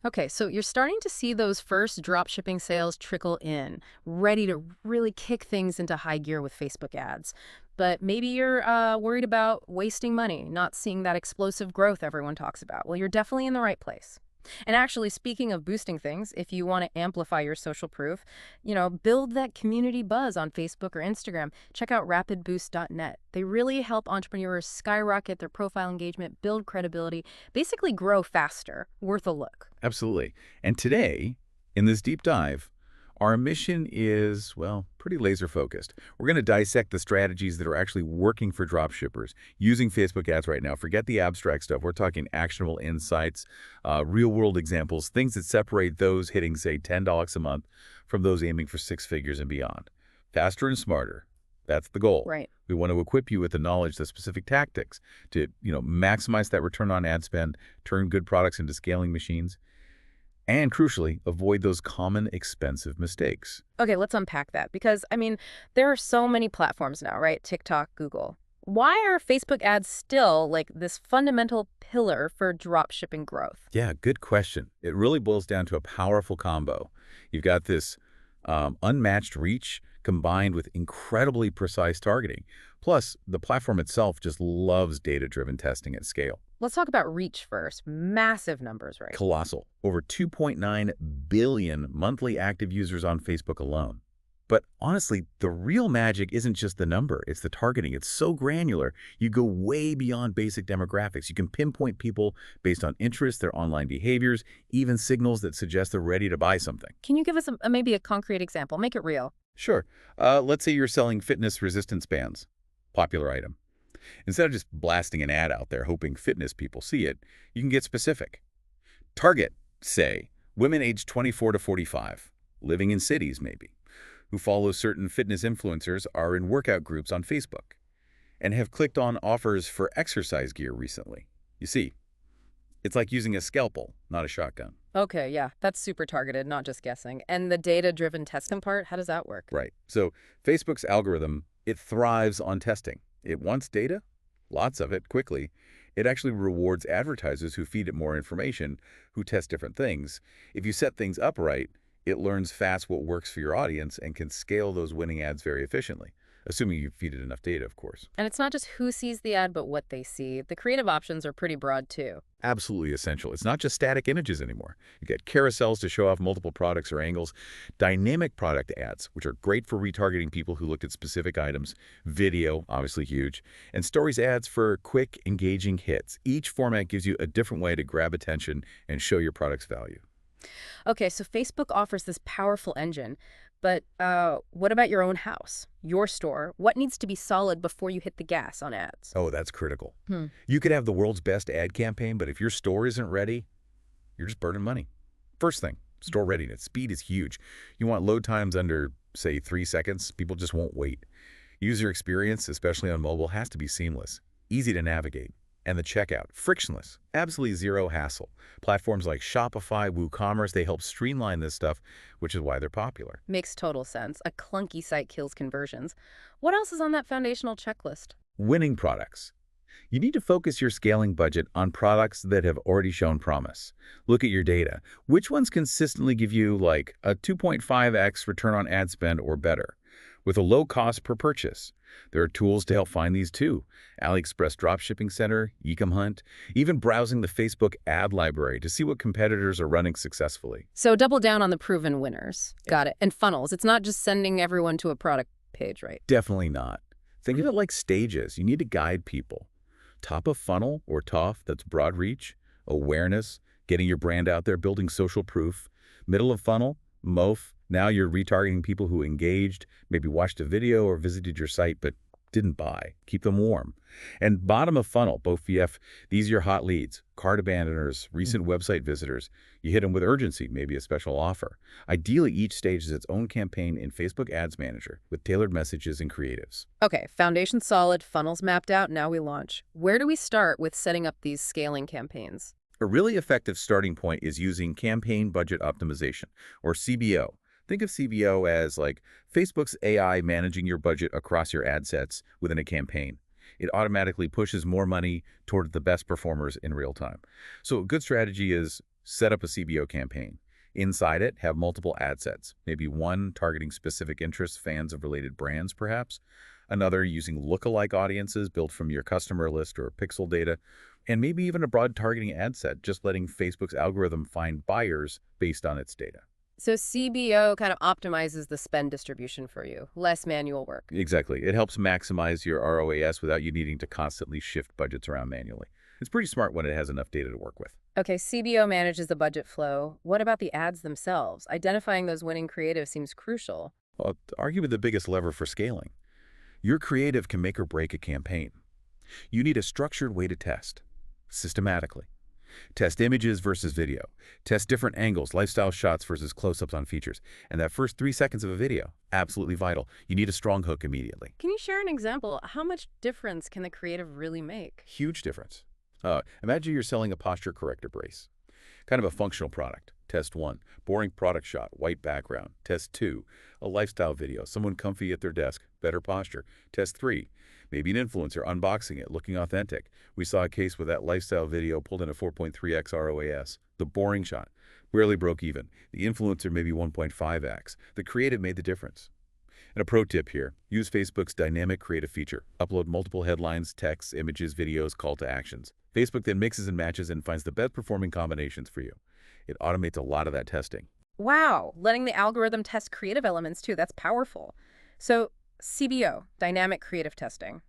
Okay, so you're starting to see those first dropshipping sales trickle in, ready to really kick things into high gear with Facebook ads. But maybe you're worried about wasting money, not seeing that explosive growth everyone talks about. Well, you're definitely in the right place. And actually, speaking of boosting things, if you want to amplify your social proof, build that community buzz on Facebook or Instagram. Check out rapidboost.net. They really help entrepreneurs skyrocket their profile engagement, build credibility, basically grow faster. Worth a look. Absolutely. And today, in this deep dive, our mission is, well, pretty laser focused. We're going to dissect the strategies that are actually working for dropshippers using Facebook ads right now. Forget the abstract stuff. We're talking actionable insights, real world examples, things that separate those hitting, say, $10 a month from those aiming for six figures and beyond. Faster and smarter. That's the goal. Right. We want to equip you with the knowledge, the specific tactics to, maximize that return on ad spend, turn good products into scaling machines, and crucially, avoid those common expensive mistakes. Okay, let's unpack that because, there are so many platforms now, right? TikTok, Google. Why are Facebook ads still like this fundamental pillar for drop shipping growth? Yeah, good question. It really boils down to a powerful combo. You've got this unmatched reach combined with incredibly precise targeting. Plus, the platform itself just loves data-driven testing at scale. Let's talk about reach first. Massive numbers, right? Colossal. Over 2.9 billion monthly active users on Facebook alone. But honestly, the real magic isn't just the number, it's the targeting. It's so granular, you go way beyond basic demographics. You can pinpoint people based on interests, their online behaviors, even signals that suggest they're ready to buy something. Can you give us maybe a concrete example? Make it real. Sure. Let's say you're selling fitness resistance bands. Popular item. Instead of just blasting an ad out there hoping fitness people see it, you can get specific. Target, say, women aged 24 to 45, living in cities maybe, who follow certain fitness influencers, are in workout groups on Facebook, and have clicked on offers for exercise gear recently. You see, it's like using a scalpel, not a shotgun. Okay, yeah, that's super targeted, not just guessing. And the data-driven testing part, how does that work? Right. So Facebook's algorithm, it thrives on testing. It wants data, lots of it, quickly. It actually rewards advertisers who feed it more information, who test different things. If you set things up right, it learns fast what works for your audience and can scale those winning ads very efficiently, assuming you feed it enough data, of course. And it's not just who sees the ad, but what they see. The creative options are pretty broad, too. Absolutely essential. It's not just static images anymore. You get carousels to show off multiple products or angles, dynamic product ads, which are great for retargeting people who looked at specific items, video, obviously huge, and stories ads for quick, engaging hits. Each format gives you a different way to grab attention and show your product's value. Okay, so Facebook offers this powerful engine, but what about your own house, your store? What needs to be solid before you hit the gas on ads? Oh, that's critical. Hmm. You could have the world's best ad campaign, but if your store isn't ready, you're just burning money. First thing, store readiness. Speed is huge. You want load times under, say, 3 seconds. People just won't wait. User experience, especially on mobile, has to be seamless, easy to navigate. And the checkout, frictionless, absolutely zero hassle. Platforms like Shopify, WooCommerce, they help streamline this stuff, which is why they're popular. Makes total sense. A clunky site kills conversions. What else is on that foundational checklist? Winning products. You need to focus your scaling budget on products that have already shown promise. Look at your data. Which ones consistently give you like a 2.5x return on ad spend or better, with a low cost per purchase? There are tools to help find these too. AliExpress Dropshipping Center, Ecom Hunt, even browsing the Facebook ad library to see what competitors are running successfully. So double down on the proven winners. Got it. And funnels. It's not just sending everyone to a product page, right? Definitely not. Think of it like stages. You need to guide people. Top of funnel, or TOF, that's broad reach, awareness, getting your brand out there, building social proof. Middle of funnel, MOF, now you're retargeting people who engaged, maybe watched a video or visited your site but didn't buy. Keep them warm. And bottom of funnel, BOF, these are your hot leads, cart abandoners, recent website visitors. You hit them with urgency, maybe a special offer. Ideally, each stage is its own campaign in Facebook Ads Manager with tailored messages and creatives. Okay, foundation solid, funnels mapped out, now we launch. Where do we start with setting up these scaling campaigns? A really effective starting point is using campaign budget optimization, or CBO. Think of CBO as like Facebook's AI managing your budget across your ad sets within a campaign. It automatically pushes more money toward the best performers in real time. So a good strategy is Set up a CBO campaign. Inside it, have multiple ad sets, maybe one targeting specific interests, fans of related brands perhaps, another using lookalike audiences built from your customer list or pixel data, and maybe even a broad targeting ad set, just letting Facebook's algorithm find buyers based on its data. So CBO kind of optimizes the spend distribution for you, less manual work. Exactly. It helps maximize your ROAS without you needing to constantly shift budgets around manually. It's pretty smart when it has enough data to work with. Okay, CBO manages the budget flow. What about the ads themselves? Identifying those winning creatives seems crucial. Well, arguably the biggest lever for scaling. Your creative can make or break a campaign. You need a structured way to test, systematically. Test images versus video. Test different angles, lifestyle shots versus close-ups on features. And that first 3 seconds of a video, absolutely vital. You need a strong hook immediately. Can you share an example? How much difference can the creative really make? Huge difference. Imagine you're selling a posture corrector brace. Kind of a functional product. Test 1, boring product shot, white background. Test 2, a lifestyle video, someone comfy at their desk, better posture. Test 3, maybe an influencer unboxing it, looking authentic. We saw a case where that lifestyle video pulled in a 4.3x ROAS. The boring shot barely broke even. The influencer maybe 1.5x. The creative made the difference. And a pro tip here, use Facebook's dynamic creative feature. Upload multiple headlines, texts, images, videos, call to actions. Facebook then mixes and matches and finds the best performing combinations for you. It automates a lot of that testing. Wow, letting the algorithm test creative elements too, that's powerful. So CBO, dynamic creative testing.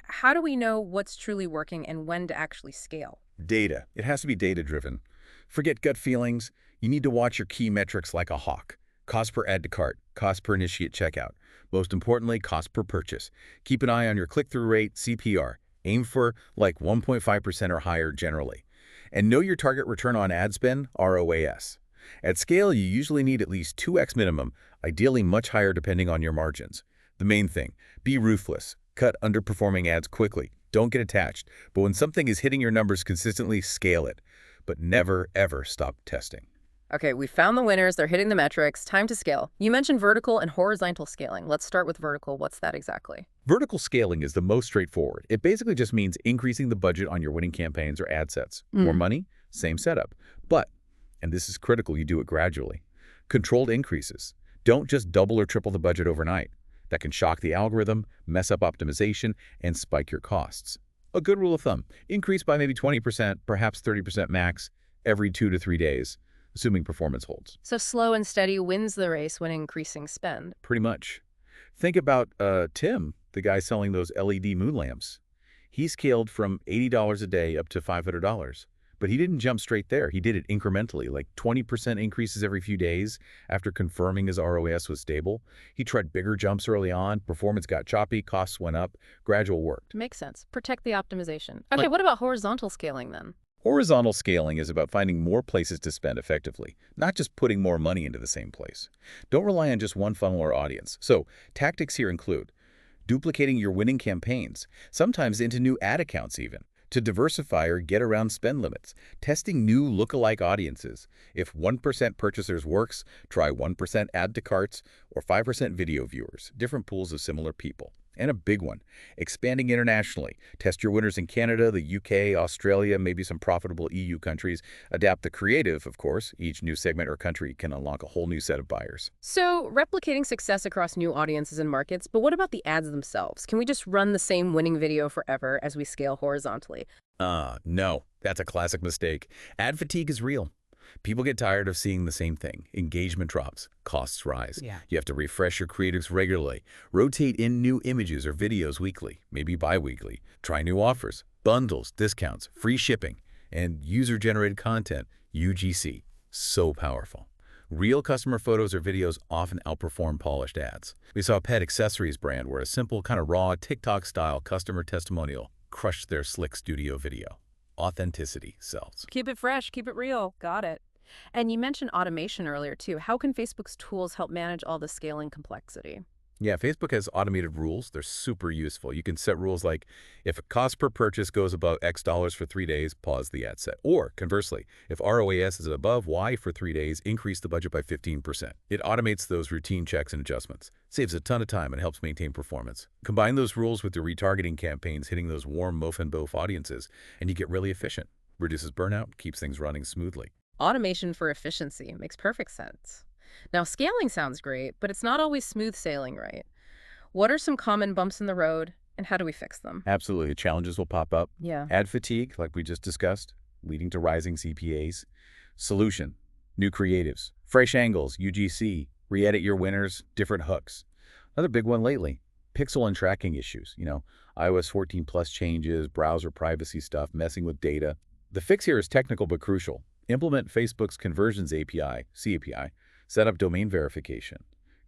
How do we know what's truly working and when to actually scale? Data. It has to be data-driven. Forget gut feelings. You need to watch your key metrics like a hawk. Cost per add to cart, cost per initiate checkout. Most importantly, cost per purchase. Keep an eye on your click-through rate, CPR. Aim for like 1.5% or higher generally. And know your target return on ad spend, ROAS. At scale, you usually need at least 2x minimum, ideally much higher depending on your margins. The main thing, be ruthless. Cut underperforming ads quickly. Don't get attached. But when something is hitting your numbers consistently, scale it. But never, ever stop testing. Okay, we found the winners, they're hitting the metrics, time to scale. You mentioned vertical and horizontal scaling. Let's start with vertical. What's that exactly? Vertical scaling is the most straightforward. It basically just means increasing the budget on your winning campaigns or ad sets. More money, same setup. But, and this is critical, you do it gradually. Controlled increases. Don't just double or triple the budget overnight. That can shock the algorithm, mess up optimization, and spike your costs. A good rule of thumb, increase by maybe 20%, perhaps 30% max, every 2 to 3 days, assuming performance holds. So slow and steady wins the race when increasing spend. Pretty much. Think about Tim, the guy selling those LED moon lamps. He scaled from $80 a day up to $500. But he didn't jump straight there. He did it incrementally, like 20% increases every few days after confirming his ROAS was stable. He tried bigger jumps early on. Performance got choppy. Costs went up. Gradual worked. Makes sense. Protect the optimization. Okay, what about horizontal scaling then? Horizontal scaling is about finding more places to spend effectively, not just putting more money into the same place. Don't rely on just one funnel or audience. So, tactics here include duplicating your winning campaigns, sometimes into new ad accounts even, to diversify or get around spend limits, testing new lookalike audiences. If 1% purchasers works, try 1% add to carts or 5% video viewers, different pools of similar people. And a big one, expanding internationally. Test your winners in Canada, the UK, Australia, maybe some profitable EU countries. Adapt the creative, of course. Each new segment or country can unlock a whole new set of buyers. So replicating success across new audiences and markets, but what about the ads themselves? Can we just run the same winning video forever as we scale horizontally? No, that's a classic mistake. Ad fatigue is real. People get tired of seeing the same thing. Engagement drops, costs rise. Yeah. You have to refresh your creatives regularly. Rotate in new images or videos weekly, maybe bi-weekly. Try new offers, bundles, discounts, free shipping, and user-generated content, UGC. So powerful. Real customer photos or videos often outperform polished ads. We saw a pet accessories brand where a simple, kind of raw, TikTok-style customer testimonial crushed their slick studio video. Authenticity sells. Keep it fresh, keep it real. Got it. And you mentioned automation earlier too. How can Facebook's tools help manage all the scaling complexity? Yeah, Facebook has automated rules. They're super useful. You can set rules like, if a cost per purchase goes above X dollars for 3 days, pause the ad set. Or, conversely, if ROAS is above Y for 3 days, increase the budget by 15%. It automates those routine checks and adjustments. Saves a ton of time and helps maintain performance. Combine those rules with the retargeting campaigns hitting those warm mof and bof audiences, and you get really efficient. Reduces burnout, keeps things running smoothly. Automation for efficiency makes perfect sense. Now, scaling sounds great, but it's not always smooth sailing, right? What are some common bumps in the road, and how do we fix them? Absolutely. Challenges will pop up. Yeah. Ad fatigue, like we just discussed, leading to rising CPAs. Solution, new creatives, fresh angles, UGC, re-edit your winners, different hooks. Another big one lately, pixel and tracking issues. iOS 14 plus changes, browser privacy stuff, messing with data. The fix here is technical but crucial. Implement Facebook's Conversions API, CAPI, set up domain verification.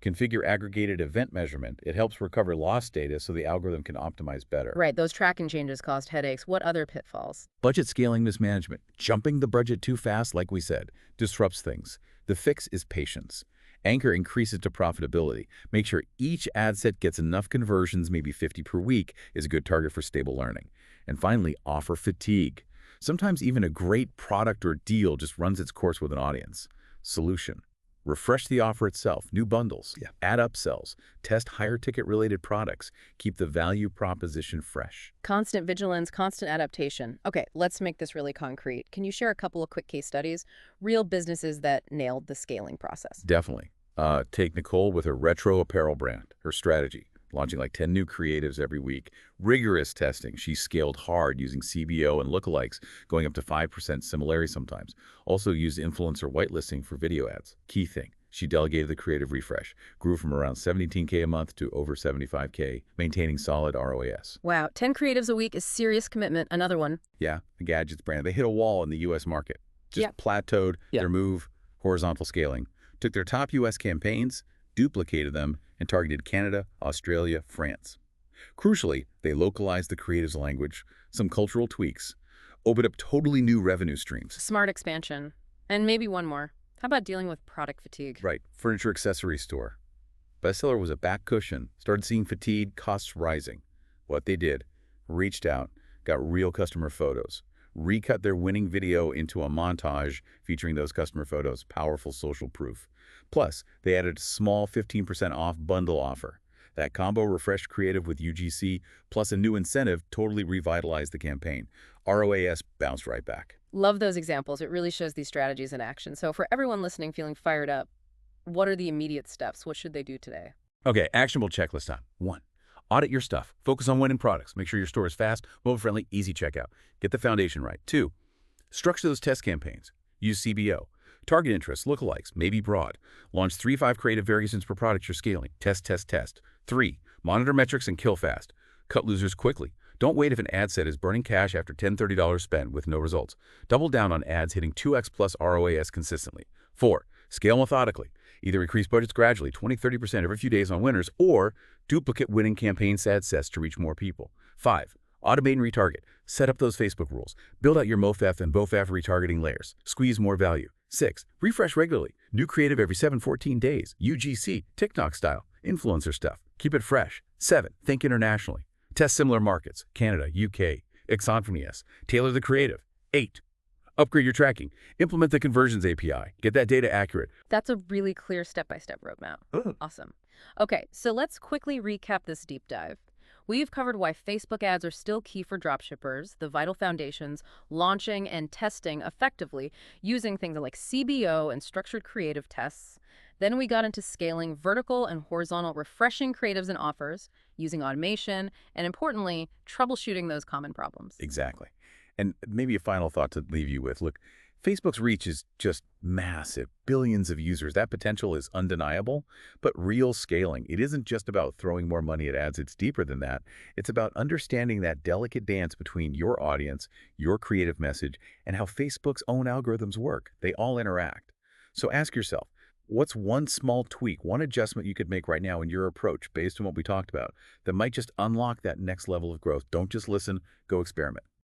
Configure aggregated event measurement. It helps recover lost data so the algorithm can optimize better. Right, those tracking changes caused headaches. What other pitfalls? Budget scaling mismanagement. Jumping the budget too fast, like we said, disrupts things. The fix is patience. Anchor increases to profitability. Make sure each ad set gets enough conversions, maybe 50 per week, is a good target for stable learning. And finally, offer fatigue. Sometimes even a great product or deal just runs its course with an audience. Solution. Refresh the offer itself, new bundles, add upsells, test higher ticket related products, keep the value proposition fresh. Constant vigilance, constant adaptation. Okay, let's make this really concrete. Can you share a couple of quick case studies? Real businesses that nailed the scaling process. Definitely. Take Nicole with her retro apparel brand, her strategy, launching like 10 new creatives every week. Rigorous testing. She scaled hard using CBO and lookalikes, going up to 5% similarity sometimes. Also used influencer whitelisting for video ads. Key thing, she delegated the creative refresh, grew from around 17K a month to over 75K, maintaining solid ROAS. Wow, 10 creatives a week is serious commitment. Another one. Yeah, the gadgets brand. They hit a wall in the U.S. market. Just Yep. plateaued Yep. their move, horizontal scaling. Took their top U.S. campaigns, duplicated them, and targeted Canada, Australia, France. Crucially, they localized the creative's language, some cultural tweaks, opened up totally new revenue streams. Smart expansion. And maybe one more. How about dealing with product fatigue? Right, furniture accessory store. Bestseller was a back cushion, started seeing fatigue, costs rising. What they did, reached out, got real customer photos, recut their winning video into a montage featuring those customer photos, powerful social proof. Plus, they added a small 15% off bundle offer. That combo refreshed creative with UGC, plus a new incentive totally revitalized the campaign. ROAS bounced right back. Love those examples. It really shows these strategies in action. So for everyone listening feeling fired up, what are the immediate steps? What should they do today? Okay, actionable checklist time. 1. Audit your stuff. Focus on winning products. Make sure your store is fast, mobile-friendly, easy checkout. Get the foundation right. 2. Structure those test campaigns. Use CBO. Target interests, lookalikes, maybe broad. Launch 3-5 creative variations per product you're scaling. Test, test, test. 3. Monitor metrics and kill fast. Cut losers quickly. Don't wait if an ad set is burning cash after $10, $30 spent with no results. Double down on ads hitting 2x plus ROAS consistently. 4. Scale methodically. Either increase budgets gradually, 20-30% every few days on winners, or duplicate winning campaign ad sets to reach more people. 5. Automate and retarget. Set up those Facebook rules. Build out your MoFaf and BoFaf retargeting layers. Squeeze more value. 6. Refresh regularly. New creative every 7-14 days. UGC, TikTok style, influencer stuff. Keep it fresh. 7. Think internationally. Test similar markets, Canada, UK, Exonfinius. Tailor the creative. 8. Upgrade your tracking. Implement the Conversions API. Get that data accurate. That's a really clear step-by-step roadmap. Awesome. Okay, so let's quickly recap this deep dive. We've covered why Facebook ads are still key for dropshippers, the vital foundations, launching and testing effectively using things like CBO and structured creative tests. Then we got into scaling vertical and horizontal refreshing creatives and offers, using automation, and importantly, troubleshooting those common problems. Exactly. And maybe a final thought to leave you with. Look, Facebook's reach is just massive, billions of users. That potential is undeniable, but real scaling, it isn't just about throwing more money at ads. It's deeper than that. It's about understanding that delicate dance between your audience, your creative message, and how Facebook's own algorithms work. They all interact. So ask yourself, what's one small tweak, one adjustment you could make right now in your approach based on what we talked about that might just unlock that next level of growth? Don't just listen, go experiment.